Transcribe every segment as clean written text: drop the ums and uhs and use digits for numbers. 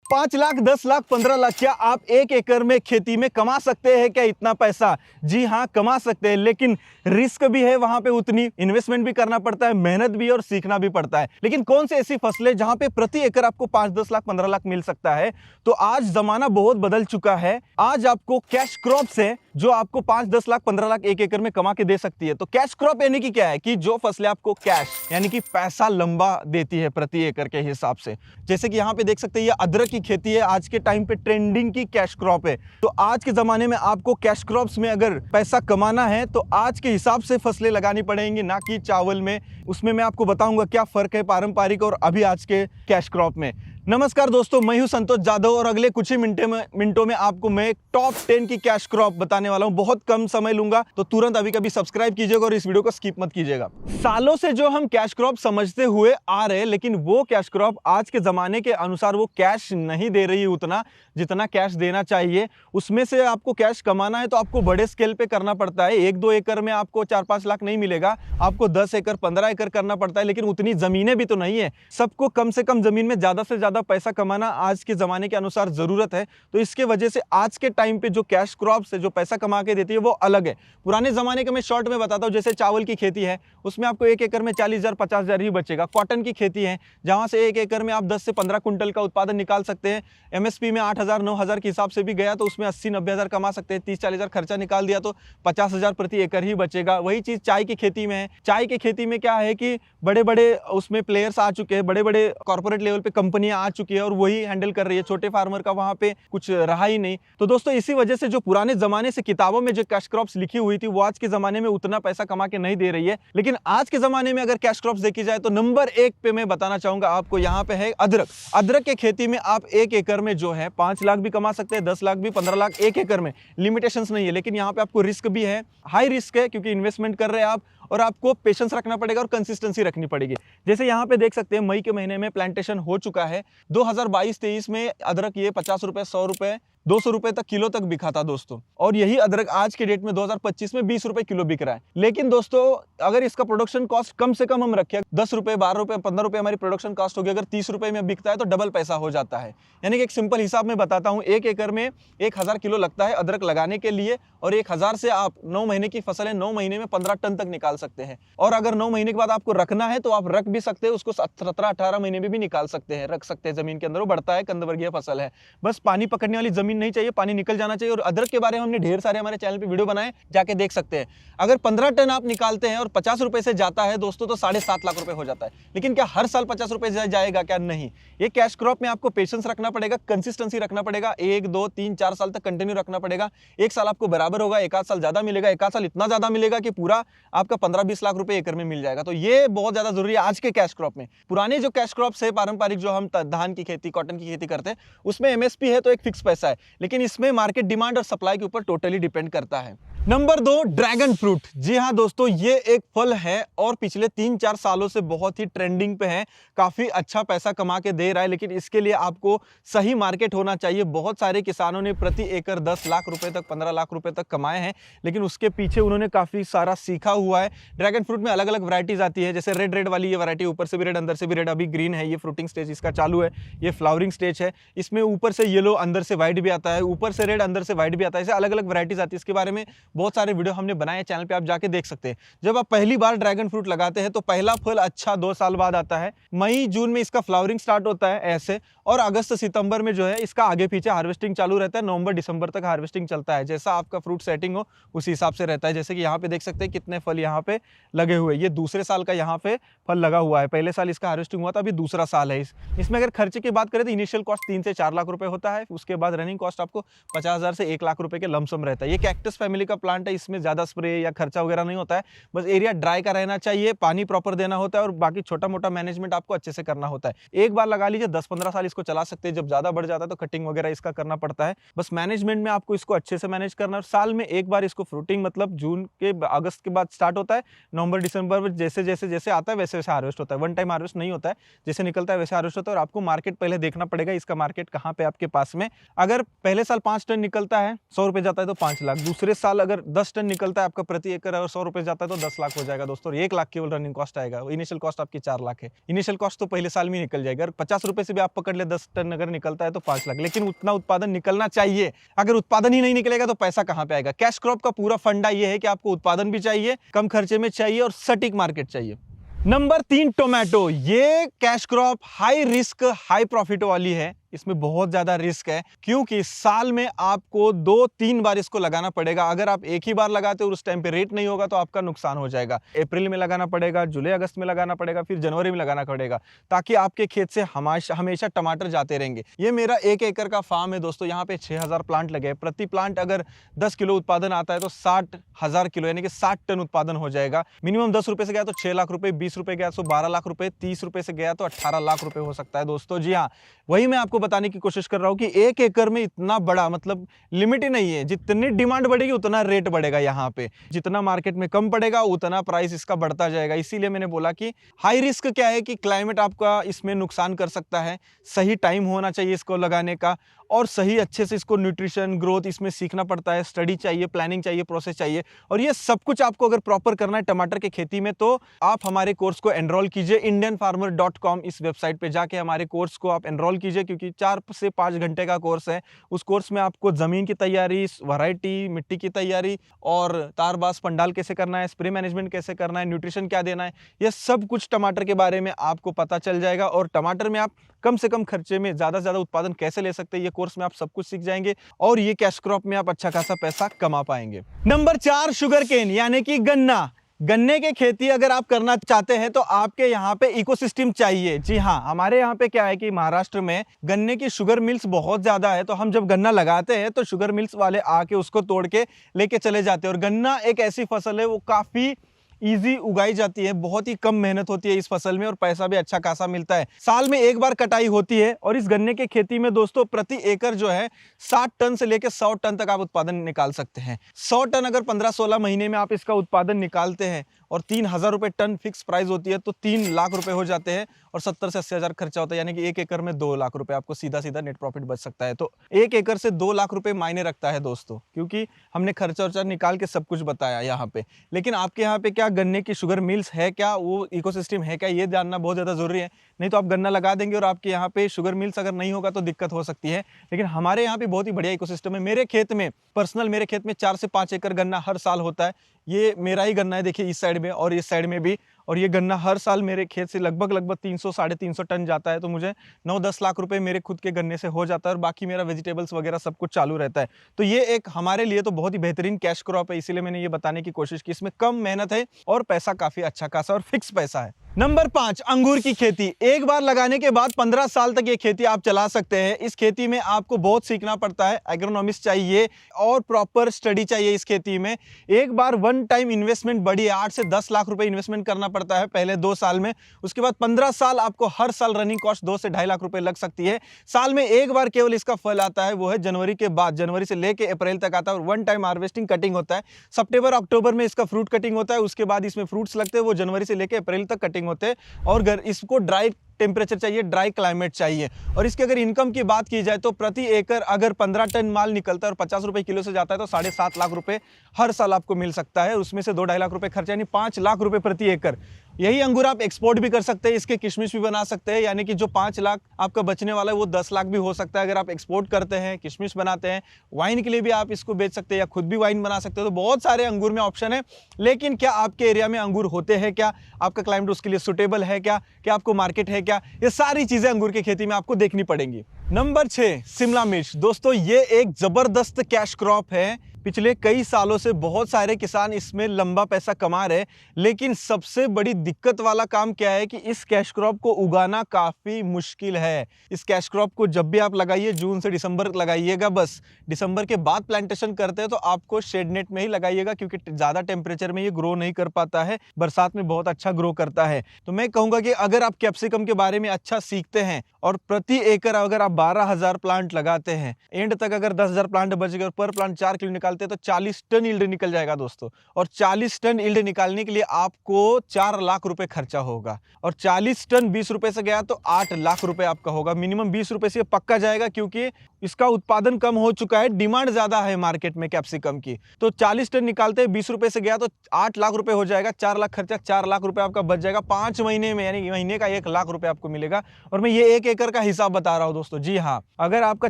5 लाख, 10 लाख, 15 लाख, क्या आप 1 एकड़ में खेती में कमा सकते हैं क्या इतना पैसा? जी हाँ, कमा सकते हैं, लेकिन रिस्क भी है वहां पे, उतनी इन्वेस्टमेंट भी करना पड़ता है, मेहनत भी और सीखना भी पड़ता है। लेकिन कौन सी ऐसी फसलें जहां पे प्रति एकड़ आपको 5, 10 लाख, 15 लाख मिल सकता है? तो आज जमाना बहुत बदल चुका है। आज आपको कैश क्रॉप्स है जो आपको 5, 10 लाख, 15 लाख 1 एकड़ में कमा के दे सकती है। तो कैश क्रॉप यानी कि क्या है कि जो फसलें आपको कैश यानी कि पैसा लंबा देती है प्रति एकड़ के हिसाब से। जैसे कि यहाँ पे देख सकते हैं, ये अदरक की खेती है, आज के टाइम पे ट्रेंडिंग की कैश क्रॉप है। तो आज के जमाने में आपको कैश क्रॉप्स में अगर पैसा कमाना है तो आज के हिसाब से फसलें लगानी पड़ेंगी, ना कि चावल में। उसमें मैं आपको बताऊंगा क्या फर्क है पारंपरिक और अभी आज के कैश क्रॉप में। नमस्कार दोस्तों, मैं हूं संतोष जाधव और अगले कुछ ही मिनटों में आपको मैं टॉप 10 की कैश क्रॉप बताने वाला हूं। बहुत कम समय लूंगा, तो तुरंत अभी कभी सब्सक्राइब कीजिएगा और इस वीडियो को स्किप मत कीजिएगा। सालों से जो हम कैश क्रॉप समझते हुए आ रहे हैं, लेकिन वो कैश क्रॉप आज के जमाने के अनुसार वो कैश नहीं दे रही है उतना जितना कैश देना चाहिए। उसमें से आपको कैश कमाना है तो आपको बड़े स्केल पे करना पड़ता है। 1-2 एकड़ में आपको 4-5 लाख नहीं मिलेगा, आपको 10 एकड़ 15 एकड़ करना पड़ता है। लेकिन उतनी जमीनें भी तो नहीं है। सबको कम से कम जमीन में ज्यादा से ज्यादा पैसा कमाना आज के जमाने के अनुसार जरूरत है। तो इसके वजह से आज के टाइम पे जो कैश क्रॉप से जो पैसा कमा के देती है वो अलग है। पुराने जमाने के मैं शॉर्ट में बताता हूं, जैसे चावल की खेती है, उसमें आपको 1 एकड़ में 40,000 50,000 ही बचेगा। कॉटन की खेती है जहां से 1 एकड़ में आप 10 से 15 कुंटल का उत्पादन निकाल सकते हैं। एमएसपी में 8,000 9,000 के हिसाब से भी गया तो उसमें 80-90,000 कमा सकते हैं। 30-40,000 खर्चा निकाल दिया तो 50,000 प्रति एकड़ ही बचेगा। वही चीज चाय की खेती में है। चाय की खेती में क्या है कि बड़े बड़े उसमें प्लेयर्स आ चुके हैं, बड़े बड़े कॉर्पोरेट लेवल पे कंपनियां आ चुकी है और वही हैंडल कर रही है। छोटे फार्मर का वहां पे कुछ रहा ही नहीं। तो दोस्तों, इसी वजह से जो पुराने जमाने से किताबों में जो कैश क्रॉप्स लिखी हुई थी वो आज के जमाने में उतना पैसा कमा के नहीं दे रही है। लेकिन आज के जमाने में अगर कैश क्रॉप्स देखी जाए तो नंबर 1 पे मैं बताना चाहूंगा आपको, यहाँ पे है अदरक। अदरक की खेती में आप 1 एकड़ में जो है 5 लाख भी कमा सकते हैं, 10 लाख भी, 15 लाख 1 एकड़ में। लिमिटेशंस नहीं है, लेकिन यहाँ पे आपको रिस्क भी है, हाई रिस्क है, क्योंकि इन्वेस्टमेंट कर रहे हैं आप और आपको पेशेंस रखना पड़ेगा और कंसिस्टेंसी रखनी पड़ेगी। जैसे यहाँ पे देख सकते हैं, मई के महीने में प्लांटेशन हो चुका है। 2022-23 में अदरक ये 50 रुपए, 100 रुपए, 200 रुपए तक किलो तक बिका था दोस्तों। और यही अदरक आज के डेट में 2025 में 20 रुपए किलो बिक रहा है। लेकिन दोस्तों, अगर इसका प्रोडक्शन कॉस्ट कम से कम हम रखें, 10 रुपए, 12 रुपए, 15 रुपए हमारी प्रोडक्शन कॉस्ट होगी, अगर 30 रुपए में बिकता है तो डबल पैसा हो जाता है। यानी कि एक सिंपल हिसाब में बताता हूं, 1 एकड़ में 1000 किलो लगता है अदरक लगाने के लिए, और 1000 से आप 9 महीने की फसल है, 9 महीने में 15 टन तक निकाल सकते हैं। और अगर 9 महीने के बाद आपको रखना है तो आप रख भी सकते हैं, उसको 17-18 महीने में भी निकाल सकते हैं, रख सकते हैं जमीन के अंदर। वो बढ़ता है, कंदवर्गीय फसल है, बस पानी पकड़ने वाली जमीन नहीं चाहिए, पानी निकल जाना चाहिए। और अदरक के बारे में हमने ढेर सारे हमारे चैनल पे वीडियो बनाए, जाके देख सकते हैं। अगर 15 टन आप निकालते हैं और 50 रुपए से जाता है दोस्तों, तो 7.5 लाख रुपए हो जाता है। लेकिन क्या हर साल 50 रुपए जाएगा? क्या नहीं। ये कैश क्रॉप में आपको पेशेंस रखना पड़ेगा, कंसिस्टेंसी रखना पड़ेगा, 1, 2, 3, 4 साल तक कंटिन्यू रखना पड़ेगा। एक साल आपको बराबर होगा, एक आध साल ज्यादा मिलेगा, एक आध साल इतना ज्यादा मिलेगा कि पूरा आपका 15-20 लाख रुपए एकड़ में मिल जाएगा। तो ये बहुत ज्यादा जरूरी है आज के कैश क्रॉप में। पुराने जो कैश क्रॉप है पारंपरिक, जो हम धान की खेती, कॉटन की खेती करते हैं, उसमें एमएसपी है तो एक फिक्स पैसा है, लेकिन इसमें मार्केट डिमांड और सप्लाई के ऊपर टोटली डिपेंड करता है। Number 2, dragon fruit. जी हाँ दोस्तों, ये एक फल है और पिछले 3-4 सालों से बहुत ही ट्रेंडिंग पे है, काफी अच्छा पैसा कमा के दे रहा है। लेकिन इसके लिए आपको सही मार्केट होना चाहिए। बहुत सारे किसानों ने प्रति एकड़ 10 लाख रुपए तक, 15 लाख रुपए तक कमाए हैं, लेकिन उसके पीछे उन्होंने काफी सारा सीखा हुआ है। ड्रैगन फ्रूट में अलग अलग वैरायटीज आती है, जैसे रेड वाली ये वैरायटी, ऊपर से भी रेड अंदर से भी रेड, अभी ग्रीन है, ये फ्रूटिंग स्टेज इसका चालू है, ये फ्लावरिंग स्टेज है। इसमें ऊपर से येलो अंदर से व्हाइट भी आता है, ऊपर से रेड अंदर से व्हाइट भी आता है। ऐसे अलग अलग वैरायटीज आती है। इसके बारे में बहुत सारे वीडियो हमने बनाए हैं चैनल पे, आप जाके देख सकते हैं। जब आप पहली बार ड्रैगन फ्रूट लगाते हैं तो पहला फल अच्छा 2 साल बाद आता है। मई जून में इसका फ्लावरिंग स्टार्ट होता है ऐसे, और अगस्त सितंबर में जो है इसका आगे पीछे हार्वेस्टिंग चालू रहता है। नवंबर दिसंबर तक हार्वेस्टिंग चलता है, जैसा आपका फ्रूट सेटिंग हो उसी हिसाब से रहता है। जैसे कि यहाँ पे देख सकते हैं कितने फल यहाँ पे लगे हुए, ये दूसरे साल का यहाँ पे फल लगा हुआ है। पहले साल इसका हार्वेस्टिंग हुआ था, अभी दूसरा साल है। इसमें अगर खर्चे की बात करें तो इनिशियल कॉस्ट 3 से 4 लाख रुपए होता है, उसके बाद रनिंग कॉस्ट आपको 50,000 से 1 लाख रुपए के लमसम रहता है। ये कैक्टस फैमिली का प्लांट है, इसमें ज्यादा स्प्रे या खर्चा वगैरह नहीं होता है, बस एरिया ड्राई का रहना चाहिए, पानी प्रॉपर देना होता है और बाकी छोटा मोटा मैनेजमेंट आपको अच्छे से करना होता है। एक बार लगा लीजिए, 10-15 साल इसको चला सकते हैं। जब ज्यादा बढ़ जाता है तो कटिंग वगैरह इसका करना पड़ता है। बस मैनेजमेंट में आपको इसको अच्छे से मैनेज करना है। साल में एक बार इसको फ्रूटिंग, मतलब जून के अगस्त के बाद स्टार्ट होता है, नवंबर दिसंबर में जैसे जैसे जैसे आता है वैसे वैसे हार्वेस्ट होता है। वन टाइम हार्वेस्ट नहीं होता है, जैसे निकलता है वैसे हार्वेस्ट होता है। और आपको मार्केट पहले देखना पड़ेगा, इसका मार्केट कहाँ पे आपके पास में। अगर पहले साल 5 टन निकलता है, 100 रुपए जाता है तो 5 लाख। दूसरे साल अगर अगर 10 टन निकलता है आपका प्रति एकड़, अगर 100 रुपए जाता है तो 10 लाख हो जाएगा दोस्तों, और 1 लाख केवल रनिंग कॉस्ट आएगा। इनिशियल कॉस्ट आपकी 4 लाख है। इनिशियल कॉस्ट तो पहले साल में निकल जाएगा। अगर 50 रुपए से भी आप पकड़ ले 10 टन अगर निकलता है तो 5 लाख, लेकिन उतना उत्पादन निकलना चाहिए। अगर उत्पादन ही नहीं निकलेगा तो पैसा कहां पे आएगा। कैश क्रॉप का पूरा फंडा ये है कि आपको उत्पादन भी चाहिए, कम खर्चे में चाहिए और सटीक मार्केट चाहिए। Number 3 tomato. ये cash crop high risk high profit वाली है। इसमें बहुत ज्यादा रिस्क है, क्योंकि साल में आपको 2-3 बार इसको लगाना पड़ेगा। अगर आप एक ही बार लगाते हो और उस टाइम पे रेट नहीं होगा तो आपका नुकसान हो जाएगा। अप्रैल में लगाना पड़ेगा, जुलाई अगस्त में लगाना पड़ेगा, फिर जनवरी में लगाना पड़ेगा, ताकि आपके खेत से हमेशा टमाटर जाते रहेंगे। ये मेरा 1 एकड़ का फार्म है दोस्तों। यहाँ पे 6000 प्लांट लगे हैं। प्रति प्लांट अगर 10 किलो उत्पादन आता है तो 60,000 किलो यानी कि 60 टन उत्पादन हो जाएगा। मिनिमम 10 रुपए से गया तो 6 लाख रुपए, 20 रुपए गया तो 12 लाख रुपए, 30 रुपए से गया तो 18 लाख रुपए हो सकता है दोस्तों। जी हाँ, वही मैं आपको बताने की कोशिश कर रहा हूं कि 1 एकड़ में इतना बड़ा मतलब लिमिट ही नहीं है। जितनी डिमांड बढ़ेगी उतना रेट बढ़ेगा। यहाँ पे जितना मार्केट में कम पड़ेगा उतना प्राइस इसका बढ़ता जाएगा। इसीलिए मैंने बोला कि हाई रिस्क क्या है कि क्लाइमेट आपका इसमें नुकसान कर सकता है। सही टाइम होना चाहिए इसको लगाने का, और सही अच्छे से इसको न्यूट्रिशन ग्रोथ इसमें सीखना पड़ता है। स्टडी चाहिए, प्लानिंग चाहिए, प्रोसेस चाहिए, और ये सब कुछ आपको अगर प्रॉपर करना है टमाटर के खेती में तो आप हमारे कोर्स को एनरोल कीजिए। indianfarmer.com इस वेबसाइट पे जाके हमारे कोर्स को आप एनरोल कीजिए, क्योंकि 4 से 5 घंटे का कोर्स है। उस कोर्स में आपको जमीन की तैयारी, वैरायटी, मिट्टी की तैयारी और तारबास पंडाल कैसे करना है, स्प्रे मैनेजमेंट कैसे करना है, न्यूट्रिशन क्या देना है, यह सब कुछ टमाटर के बारे में आपको पता चल जाएगा। और टमाटर में आप कम से कम खर्चे में ज्यादा से ज्यादा उत्पादन कैसे ले सकते हैं, ये कोर्स में आप सब कुछ सीख जाएंगे, और ये कैश क्रॉप में आप अच्छा खासा पैसा कमा पाएंगे। नंबर 4 शुगर केन यानी कि गन्ना। गन्ने की खेती अगर आप करना चाहते हैं तो आपके यहाँ पे इकोसिस्टम चाहिए। जी हाँ, हमारे यहाँ पे क्या है कि महाराष्ट्र में गन्ने की शुगर मिल्स बहुत ज्यादा है। तो हम जब गन्ना लगाते हैं तो शुगर मिल्स वाले आके उसको तोड़ के लेके चले जाते हैं। और गन्ना एक ऐसी फसल है वो काफी इजी उगाई जाती है, बहुत ही कम मेहनत होती है इस फसल में, और पैसा भी अच्छा खासा मिलता है। साल में एक बार कटाई होती है, और इस गन्ने की खेती में दोस्तों प्रति एकड़ जो है 60 टन से लेकर 100 टन तक आप उत्पादन निकाल सकते हैं। 100 टन अगर 15-16 महीने में आप इसका उत्पादन निकालते हैं और 3000 रुपए टन फिक्स प्राइस होती है तो 3 लाख रुपए हो जाते हैं, और 70 से 80 हजार खर्चा होता है, यानी कि 1 एकड़ में 2 लाख रुपए आपको सीधा सीधा नेट प्रॉफिट बच सकता है। तो 1 एकड़ से 2 लाख रुपए मायने रखता है दोस्तों, क्योंकि हमने खर्चा वर्चा निकाल के सब कुछ बताया यहाँ पे। लेकिन आपके यहाँ पे क्या गन्ने की शुगर मिल्स है क्या, वो इकोसिस्टम है क्या, ये जानना बहुत ज्यादा जरूरी है। नहीं तो आप गन्ना लगा देंगे और आपके यहाँ पे शुगर मिल्स अगर नहीं होगा तो दिक्कत हो सकती है। लेकिन हमारे यहाँ पे बहुत ही बढ़िया इकोसिस्टम है। मेरे खेत में 4 से 5 एकड़ गन्ना हर साल होता है। ये मेरा ही गन्ना है, देखिए इस साइड में और इस साइड में भी। और ये गन्ना हर साल मेरे खेत से लगभग 300-350 टन जाता है। तो मुझे 9-10 लाख रुपए मेरे खुद के गन्ने से हो जाता है, और बाकी मेरा वेजिटेबल्स वगैरह सब कुछ चालू रहता है। तो ये एक हमारे लिए तो बहुत ही बेहतरीन कैश क्रॉप है। इसीलिए मैंने ये बताने की कोशिश की, इसमें कम मेहनत है और पैसा काफी अच्छा खासा और फिक्स पैसा है। नंबर 5 अंगूर की खेती। एक बार लगाने के बाद 15 साल तक ये खेती आप चला सकते हैं। इस खेती में आपको बहुत सीखना पड़ता है, एग्रोनॉमिस्ट चाहिए और प्रॉपर स्टडी चाहिए इस खेती में। एक बार वन टाइम इन्वेस्टमेंट बड़ी है, 8 से 10 लाख रुपए इन्वेस्टमेंट करना पड़ता है पहले 2 साल में। उसके बाद 15 साल आपको हर साल रनिंग कॉस्ट 2 से 2.5 लाख रुपए लग सकती है। साल में एक बार केवल इसका फल आता है, वो है जनवरी के बाद, जनवरी से लेके अप्रैल तक आता है, और वन टाइम हार्वेस्टिंग कटिंग होता है। सितंबर अक्टूबर में इसका फ्रूट कटिंग होता है, उसके बाद इसमें फ्रूट्स लगते हैं, वो जनवरी से लेके अप्रैल तक कटिंग होते हैं। और इसको ड्राई टेम्परेचर चाहिए, ड्राई क्लाइमेट चाहिए। और इसके अगर इनकम की बात की जाए तो प्रति एकड़ अगर 15 टन माल निकलता है और 50 रुपए किलो से जाता है तो 7.5 लाख रुपए हर साल आपको मिल सकता है। उसमें से 2-2.5 लाख रुपए खर्चा, यानी 5 लाख रुपए प्रति एकड़। यही अंगूर आप एक्सपोर्ट भी कर सकते हैं, इसके किशमिश भी बना सकते हैं, यानी कि जो 5 लाख आपका बचने वाला है वो 10 लाख भी हो सकता है अगर आप एक्सपोर्ट करते हैं, किशमिश बनाते हैं। वाइन के लिए भी आप इसको बेच सकते हैं या खुद भी वाइन बना सकते हो। तो बहुत सारे अंगूर में ऑप्शन है। लेकिन क्या आपके एरिया में अंगूर होते हैं क्या, आपका क्लाइमेट उसके लिए सुटेबल है क्या आपको मार्केट है क्या, ये सारी चीजें अंगूर की खेती में आपको देखनी पड़ेंगी। नंबर 6 शिमला मिर्च। दोस्तों ये एक जबरदस्त कैश क्रॉप है। पिछले कई सालों से बहुत सारे किसान इसमें लंबा पैसा कमा रहे। लेकिन सबसे बड़ी दिक्कत वाला काम क्या है कि इस कैश क्रॉप को उगाना काफी मुश्किल है। इस कैश क्रॉप को जब भी आप लगाइए जून से दिसंबर लगाइएगा, बस दिसंबर के बाद प्लांटेशन करते हैं तो आपको शेड नेट में ही लगाइएगा, क्योंकि ज्यादा टेम्परेचर में ये ग्रो नहीं कर पाता है। बरसात में बहुत अच्छा ग्रो करता है। तो मैं कहूंगा कि अगर आप कैप्सिकम के बारे में अच्छा सीखते हैं और प्रति एकड़ अगर आप 12,000 प्लांट लगाते हैं, एंड तक अगर 10,000 प्लांट बच गए और पर प्लांट 4 किलो निकाल निकालते हैं तो 40 टन यील्ड निकल जाएगा दोस्तों। और 40 टन यील्ड निकालने के लिए आपको 4 लाख रुपए खर्चा होगा, और 40 टन 20 रुपए से गया तो 8 लाख रुपए आपका होगा। मिनिमम 20 रुपए से पक्का जाएगा, क्योंकि इसका उत्पादन कम हो चुका है, डिमांड ज्यादा है मार्केट में कैप्सिकम की। तो 40 टन निकालते हैं, 20 रुपए से गया तो 8 लाख रुपए हो जाएगा। 4 लाख खर्चा, 4 लाख रुपए आपका बच जाएगा 5 महीने में, यानी महीने का 1 लाख रुपए आपको मिलेगा। और मैं ये 1 एकड़ का हिसाब बता रहा हूं दोस्तों। जी हाँ, अगर आपका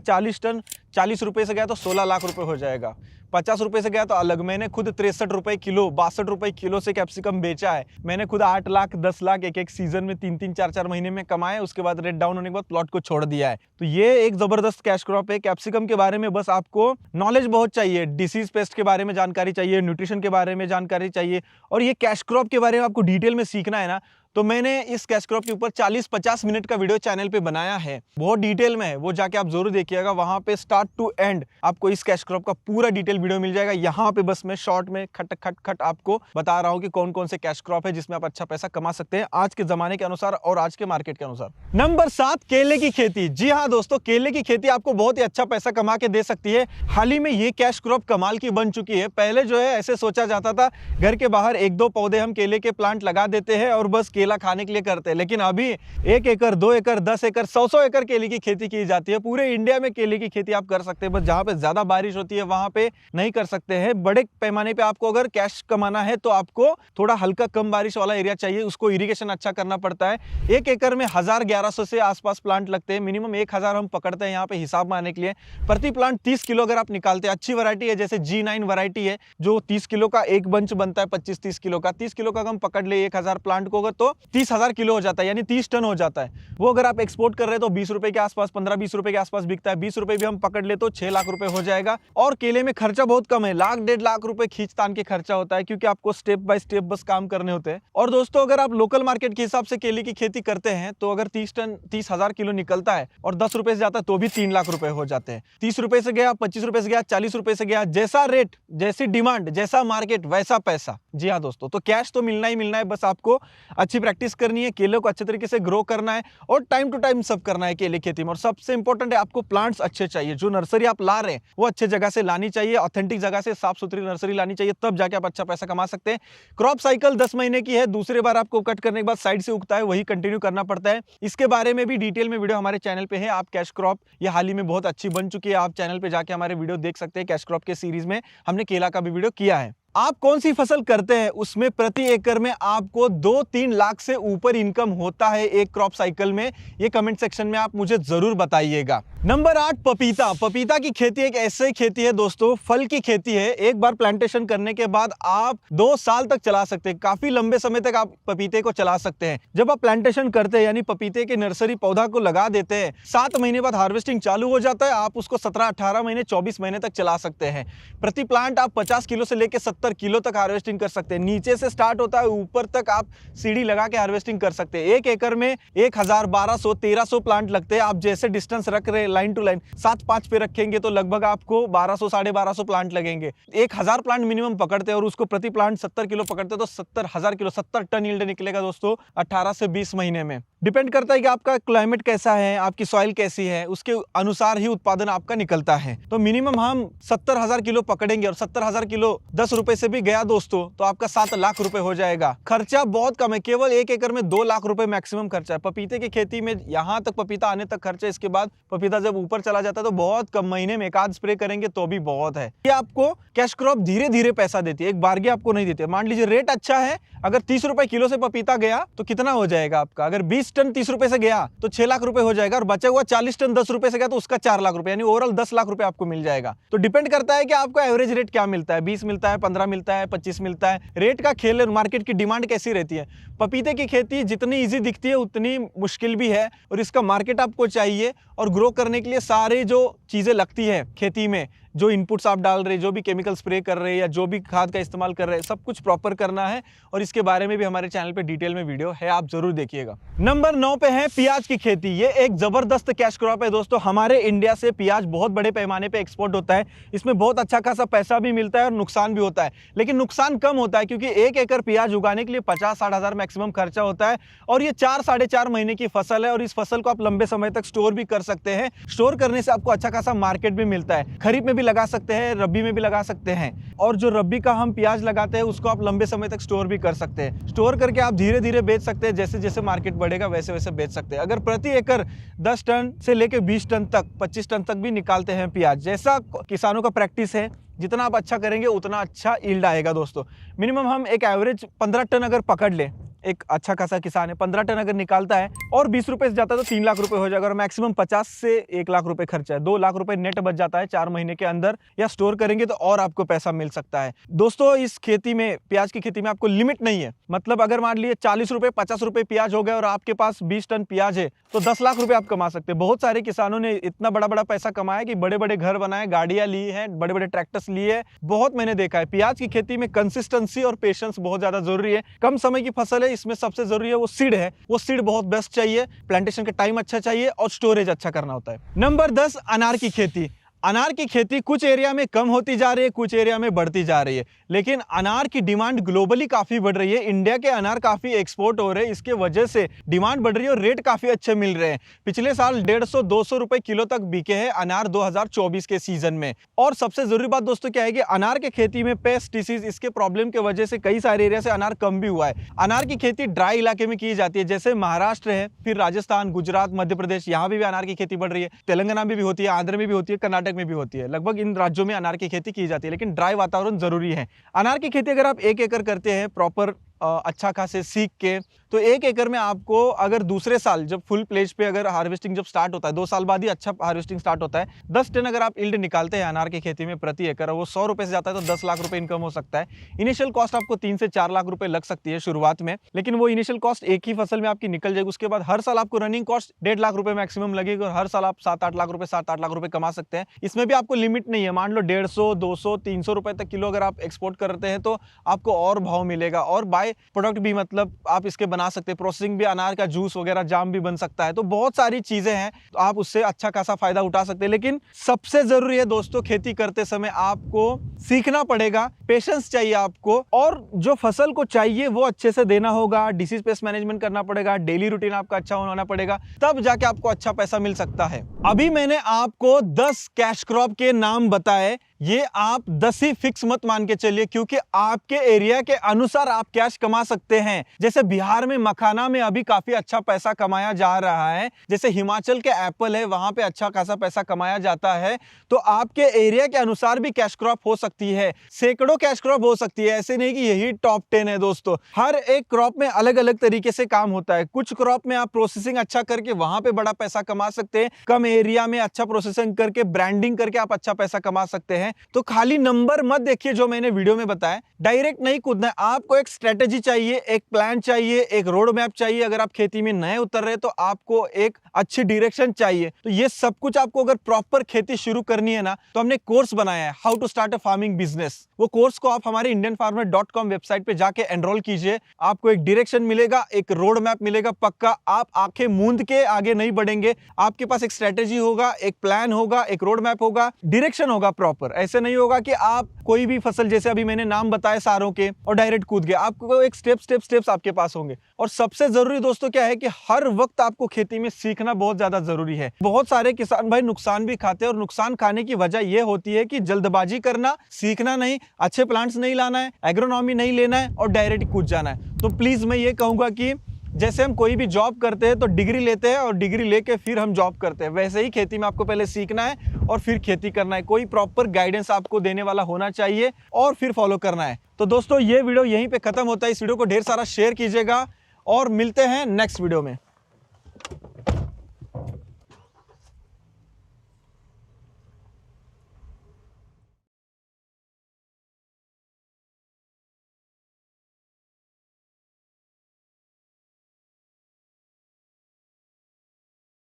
40 टन 40 रुपए से गया तो 16 लाख रुपए हो जाएगा। 50 रुपए से गया तो अलग। मैंने खुद 63 रुपए किलो, 62 रुपए किलो से कैप्सिकम बेचा है। मैंने खुद 8 लाख 10 लाख एक सीजन में 3-3 4-4 महीने में कमाए। उसके बाद रेट डाउन होने के बाद प्लॉट को छोड़ दिया है। तो ये एक जबरदस्त कैश क्रॉप है। कैप्सिकम के बारे में बस आपको नॉलेज बहुत चाहिए, डिसीज पेस्ट के बारे में जानकारी चाहिए, न्यूट्रिशन के बारे में जानकारी चाहिए, और ये कैश क्रॉप के बारे में आपको डिटेल में सीखना है ना, तो मैंने इस कैश क्रॉप के ऊपर 40-50 मिनट का वीडियो चैनल पे बनाया है, बहुत डिटेल में है। वो जाके आप जरूर देखिएगा, वहां पे स्टार्ट टू एंड आपको इस कैश क्रॉप का पूरा डिटेल वीडियो मिल जाएगा। यहाँ पे बस मैं शॉर्ट में खट खट खट आपको बता रहा हूँ कि कौन कौन से कैश क्रॉप है जिसमें आप अच्छा पैसा कमा सकते हैं आज के जमाने के अनुसार और आज के मार्केट के अनुसार। नंबर 7, केले की खेती। जी हाँ दोस्तों, केले की खेती आपको बहुत ही अच्छा पैसा कमा के दे सकती है। हाल ही में ये कैश क्रॉप कमाल की बन चुकी है। पहले जो है ऐसे सोचा जाता था, घर के बाहर 1-2 पौधे हम केले के प्लांट लगा देते हैं और बस केला खाने के लिए करते हैं। लेकिन अभी 1 एकड़, 2 एकड़, 10 एकड़, 100 एकड़ केले की खेती की जाती है। पूरे इंडिया में केले की खेती आप कर सकते हैं। बस जहां पे ज्यादा बारिश होती है वहां पे नहीं कर सकते हैं। बड़े पैमाने पे आपको अगर कैश कमाना है तो आपको थोड़ा हल्का कम बारिश वाला एरिया चाहिए, उसको इरिगेशन अच्छा करना पड़ता है। 1 एकड़ में 1000-1100 से आसपास प्लांट लगते हैं। मिनिमम 1000 हम पकड़ते हैं यहाँ पे हिसाब मारने के लिए। प्रति प्लांट 30 किलो अगर आप निकालते हैं, अच्छी वैरायटी है जैसे G9 वैरायटी है जो 30 किलो का एक बंच बनता है, 25-30 किलो का। 30 किलो का हम पकड़ ले 1000 प्लांट को तो 30,000 किलो हो जाता है, यानी 30 टन हो जाता है। वो अगर आप एक्सपोर्ट कर रहे हैं तो 20 रुपए के आसपास, 15-20 रुपए के आसपास बिकता है। 20 रुपए भी हम पकड़ ले तो 6 लाख रुपए हो जाएगा। और केले में खर्चा बहुत कम है, 1-1.5 लाख रुपए खींचतान के खर्चा होता है, क्योंकि आपको स्टेप बाय स्टेप बस काम करने होते हैं। और दोस्तों अगर आप लोकल मार्केट के हिसाब से केले की खेती करते हैं तो अगर 30,000 किलो निकलता है और 10 रुपए से जाता है तो भी 3 लाख रुपए हो जाते हैं। 30 रुपए से गया, 25 रुपए से गया, 40 रुपए से गया, जैसा रेट, जैसी डिमांड, जैसा मार्केट वैसा पैसा। जी हाँ दोस्तों, तो कैश तो मिलना ही मिलना है। बस आपको अच्छी प्रैक्टिस करनी है, केले को अच्छे तरीके से ग्रो करना है और टाइम टू टाइम सब करना है केले खेती में। और सबसे इंपॉर्टेंट है आपको प्लांट्स अच्छे चाहिए। जो नर्सरी आप ला रहे हैं वो अच्छे जगह से लानी चाहिए, ऑथेंटिक जगह से, साफ सुथरी नर्सरी लानी चाहिए, तब जाके आप अच्छा पैसा कमा सकते हैं। क्रॉप साइकिल 10 महीने की है, दूसरे बार आपको कट करने के बाद साइड से उगता है, वही कंटिन्यू करना पड़ता है। इसके बारे में भी डिटेल में वीडियो हमारे चैनल पे है। आप कैश क्रॉप ये हाल ही में बहुत अच्छी बन चुकी है, आप चैनल पे जाके हमारे वीडियो देख सकते हैं। कैश क्रॉप के सीरीज में हमने केला का भी वीडियो किया है। आप कौन सी फसल करते हैं उसमें प्रति एकड़ में आपको 2-3 लाख से ऊपर इनकम होता है एक क्रॉप साइकिल में, ये कमेंट सेक्शन में आप मुझे जरूर बताइएगा। नंबर 8, पपीता। पपीता की खेती एक ऐसी खेती है दोस्तों, फल की खेती है। एक बार प्लांटेशन करने के बाद आप 2 साल तक चला सकते हैं, काफी लंबे समय तक आप पपीते को चला सकते हैं। जब आप प्लांटेशन करते हैं यानी पपीते के नर्सरी पौधा को लगा देते हैं, 7 महीने बाद हार्वेस्टिंग चालू हो जाता है। आप उसको 17-18 महीने, 24 महीने तक चला सकते हैं। प्रति प्लांट आप 50 किलो से लेकर 70 किलो तक हार्वेस्टिंग कर सकते हैं। नीचे से स्टार्ट होता है, ऊपर तक आप सीढ़ी लगा के हार्वेस्टिंग कर सकते हैं। 1 एकड़ में 1000, 1200, 1300 प्लांट लगते हैं। आप जैसे डिस्टेंस रख रहे लाइन टू लाइन, 7-5 पे रखेंगे तो लगभग आपको 1200, 1250 प्लांट लगेंगे। 1000 प्लांट मिनिमम पकड़ते हैं और उसको प्रति प्लांट 70 किलो पकड़ते हैं तो 70,000 किलो, 70 टन यील्ड निकलेगा दोस्तों 18 से 20 महीने में। डिपेंड करता है कि आपका क्लाइमेट कैसा है, आपकी सॉइल कैसी है, उसके अनुसार ही उत्पादन आपका निकलता है। तो मिनिमम हम 70,000 किलो पकड़ेंगे और 70,000 किलो 10 रुपए से भी गया दोस्तों तो आपका 7 लाख रुपए हो जाएगा। खर्चा बहुत कम है, केवल 1 एकड़ में 2 लाख रुपए मैक्सिमम खर्चा है। पपीते की खेती में यहाँ तक पपीता आने तक खर्चा, इसके बाद पपीता जब ऊपर चला जाता है तो बहुत कम, महीने में 1 स्प्रे करेंगे तो भी बहुत है। ये आपको कैश क्रॉप धीरे धीरे पैसा देती है, एक बारगे आपको नहीं देती है। मान लीजिए रेट अच्छा है, अगर 30 रुपए किलो से पपीता गया तो कितना हो जाएगा आपका, अगर 20 टन 30 रुपए से गया तो 6 लाख रुपए हो जाएगा, और बचा हुआ 40 टन 10 रुपए से गया तो उसका 4 लाख रुपए, यानी ओवरऑल 10 लाख रुपए आपको मिल जाएगा। तो डिपेंड करता है कि आपको एवरेज रेट क्या मिलता है, 20 मिलता है, 15 मिलता है, 25 मिलता है। रेट का खेल है, मार्केट की डिमांड कैसी रहती है। पपीते की खेती जितनी ईजी दिखती है उतनी मुश्किल भी है, और इसका मार्केट आपको चाहिए। और ग्रो करने के लिए सारी जो चीजें लगती है खेती में, जो इनपुट्स आप डाल रहे, जो भी केमिकल स्प्रे कर रहे हैं या जो भी खाद का इस्तेमाल कर रहे हैं, सब कुछ प्रॉपर करना है। और इसके बारे में भी हमारे चैनल पे डिटेल में वीडियो है, आप जरूर देखिएगा। नंबर 9 पे है प्याज की खेती। ये एक जबरदस्त कैश क्रॉप है दोस्तों। हमारे इंडिया से प्याज बहुत बड़े पैमाने पे एक्सपोर्ट होता है। इसमें बहुत अच्छा खासा पैसा भी मिलता है और नुकसान भी होता है, लेकिन नुकसान कम होता है क्योंकि 1 एकड़ प्याज उगाने के लिए 50-60 हजार मैक्सिमम खर्चा होता है। और ये 4-4.5 महीने की फसल है, और इस फसल को आप लंबे समय तक स्टोर भी कर सकते हैं। स्टोर करने से आपको अच्छा खासा मार्केट भी मिलता है, खरीफ में भी लगा सकते हैं, रबी में भी लगा सकते हैं। और जो रबी का हम प्याज लगाते हैं उसको आप लंबे समय तक स्टोर भी कर सकते हैं। स्टोर करके आप धीरे धीरे बेच सकते हैं, जैसे जैसे मार्केट बढ़ेगा वैसे वैसे बेच सकते हैं। अगर प्रति एकड़ 10 टन से लेके 20 टन तक, 25 टन तक भी निकालते हैं प्याज, जैसा किसानों का प्रैक्टिस है, जितना आप अच्छा करेंगे उतना अच्छा यील्ड आएगा दोस्तों। मिनिमम हम एक एवरेज 15 टन अगर पकड़ लें, एक अच्छा खासा किसान है 15 टन अगर निकालता है और 20 रुपए से जाता है तो 3 लाख रुपए हो जाएगा, और मैक्सिमम 50 से 1 लाख रुपए खर्चा है, 2 लाख रुपए नेट बच जाता है 4 महीने के अंदर। या स्टोर करेंगे तो और आपको पैसा मिल सकता है दोस्तों। इस खेती में, प्याज की खेती में आपको लिमिट नहीं है। मतलब अगर मान लिए 40 रुपए 50 रुपए प्याज हो गए और आपके पास 20 टन प्याज है तो 10 लाख रुपए आप कमा सकते हैं। बहुत सारे किसानों ने इतना बड़ा बड़ा पैसा कमाया कि बड़े बड़े घर बनाए, गाड़ियां ली हैं, बड़े बड़े ट्रैक्टर्स लिए हैं। बहुत मैंने देखा है। प्याज की खेती में कंसिस्टेंसी और पेशेंस बहुत ज्यादा जरूरी है। कम समय की फसल है, इसमें सबसे जरूरी वो सीड है। वो सीड बहुत बेस्ट चाहिए, प्लांटेशन का टाइम अच्छा चाहिए और स्टोरेज अच्छा करना होता है। नंबर 10, अनार की खेती। अनार की खेती कुछ एरिया में कम होती जा रही है, कुछ एरिया में बढ़ती जा रही है, लेकिन अनार की डिमांड ग्लोबली काफी बढ़ रही है। इंडिया के अनार काफी एक्सपोर्ट हो रहे हैं, इसके वजह से डिमांड बढ़ रही है और रेट काफी अच्छे मिल रहे हैं। पिछले साल 150-200 रुपए किलो तक बिके हैं अनार 2024 के सीजन में। और सबसे जरूरी बात दोस्तों क्या है कि अनार की खेती में पेस्ट डिसीज, इसके प्रॉब्लम के वजह से कई सारे एरिया से अनार कम भी हुआ है। अनार की खेती ड्राई इलाके में की जाती है, जैसे महाराष्ट्र है, फिर राजस्थान, गुजरात, मध्य प्रदेश, यहाँ भी अनार की खेती बढ़ रही है। तेलंगाना में भी होती है, आंध्र में भी होती है, कर्नाटक में भी होती है। लगभग इन राज्यों में अनार की खेती की जाती है, लेकिन ड्राई वातावरण जरूरी है। अनार की खेती अगर आप 1 एकड़ करते हैं प्रॉपर अच्छा खासे सीख के, तो 1 एकड़ में आपको अगर दूसरे साल जब फुल प्लेज पे अगर हार्वेस्टिंग जब स्टार्ट होता है, 2 साल बाद ही अच्छा हार्वेस्टिंग स्टार्ट होता है, 10 टन अगर आप यील्ड निकालते हैं अनार की खेती में प्रति एकड़, वो 100 रुपए से जाता है तो 10 लाख रुपए इनकम हो सकता है। इनिशियल कॉस्ट आपको 3 से 4 लाख रुपए लग सकती है शुरुआत में, लेकिन वो इनिशियल कॉस्ट एक ही फसल में आपकी निकल जाएगी। उसके बाद हर साल आपको रनिंग कॉस्ट 1.5 लाख रुपए मैक्सिमम लगेगी और हर साल आप 7-8 लाख रुपए 7-8 लाख रुपए कमा सकते हैं। इसमें भी आपको लिमिट नहीं है। मान लो 150, 200, 300 रुपए तक किलो अगर आप एक्सपोर्ट करते हैं तो आपको और भाव मिलेगा। और बाय प्रोडक्ट भी मतलब आप इसके बना सकते हैं, प्रोसेसिंग भी, अनार का जूस वगैरह जाम भी बन सकता है। तो बहुत सारी चीजें हैं, तो आप उससे अच्छा खासा फायदा उठा सकते हैं। लेकिन सबसे जरूरी है दोस्तों, खेती करते समय आपको सीखना पड़ेगा, पेशेंस चाहिए आपको, और जो फसल को चाहिए वो अच्छे से देना होगा, डिसीज पेस्ट मैनेजमेंट करना पड़ेगा, डेली रूटीन आपका अच्छा होना पड़ेगा, तब जाके आपको अच्छा पैसा मिल सकता है। अभी मैंने आपको 10 कैश क्रॉप के नाम बताए, ये आप 10 ही फिक्स मत मान के चलिए, क्योंकि आपके एरिया के अनुसार आप कैश कमा सकते हैं। जैसे बिहार में मखाना में अभी काफी अच्छा पैसा कमाया जा रहा है, जैसे हिमाचल के एप्पल है, वहां पे अच्छा खासा पैसा कमाया जाता है। तो आपके एरिया के अनुसार भी कैश क्रॉप हो सकती है, सैकड़ों कैश क्रॉप हो सकती है। ऐसे नहीं कि यही टॉप 10 है दोस्तों। हर एक क्रॉप में अलग अलग तरीके से काम होता है। कुछ क्रॉप में आप प्रोसेसिंग अच्छा करके वहां पे बड़ा पैसा कमा सकते हैं, कम एरिया में अच्छा प्रोसेसिंग करके, ब्रांडिंग करके आप अच्छा पैसा कमा सकते हैं। तो खाली नंबर मत देखिए जो मैंने वीडियो में बताया, डायरेक्ट नहीं कूदना है। आपको एक स्ट्रेटेजी चाहिए, एक प्लान चाहिए, एक रोड मैप चाहिए। अगर आप खेती में नए उतर रहे तो आपको एक अच्छी डायरेक्शन चाहिए। तो ये सब कुछ आपको अगर प्रॉपर खेती शुरू करनी है ना, तो हमने कोर्स बनाया है, how to start a farming business. वो कोर्स को आप हमारे indianfarmer.com वेबसाइट पे जाके एनरोल कीजिए। आपको एक डायरेक्शन मिलेगा, एक रोड मैप मिलेगा पक्का। आप आंखें मूंद के आगे नहीं बढ़ेंगे। आपके पास एक स्ट्रेटेजी होगा, एक प्लान होगा, एक रोड मैप होगा, डायरेक्शन होगा प्रॉपर। ऐसे नहीं होगा कि आप कोई भी फसल, जैसे अभी मैंने नाम बताए सारों के, और डायरेक्ट कूद गए। आपको एक स्टेप्स आपके पास होंगे। और सबसे जरूरी दोस्तों क्या है कि हर वक्त आपको खेती में सीखना बहुत ज्यादा जरूरी है। बहुत सारे किसान भाई नुकसान भी खाते हैं, और नुकसान खाने की वजह यह होती है कि जल्दबाजी करना, सीखना नहीं, अच्छे प्लांट्स नहीं लाना है, एग्रोनॉमी नहीं लेना है और डायरेक्ट कूद जाना है। तो प्लीज मैं ये कहूंगा कि जैसे हम कोई भी जॉब करते हैं तो डिग्री लेते हैं और डिग्री लेके फिर हम जॉब करते हैं, वैसे ही खेती में आपको पहले सीखना है और फिर खेती करना है। कोई प्रॉपर गाइडेंस आपको देने वाला होना चाहिए और फिर फॉलो करना है। तो दोस्तों ये वीडियो यहीं पे खत्म होता है। इस वीडियो को ढेर सारा शेयर कीजिएगा और मिलते हैं नेक्स्ट वीडियो में।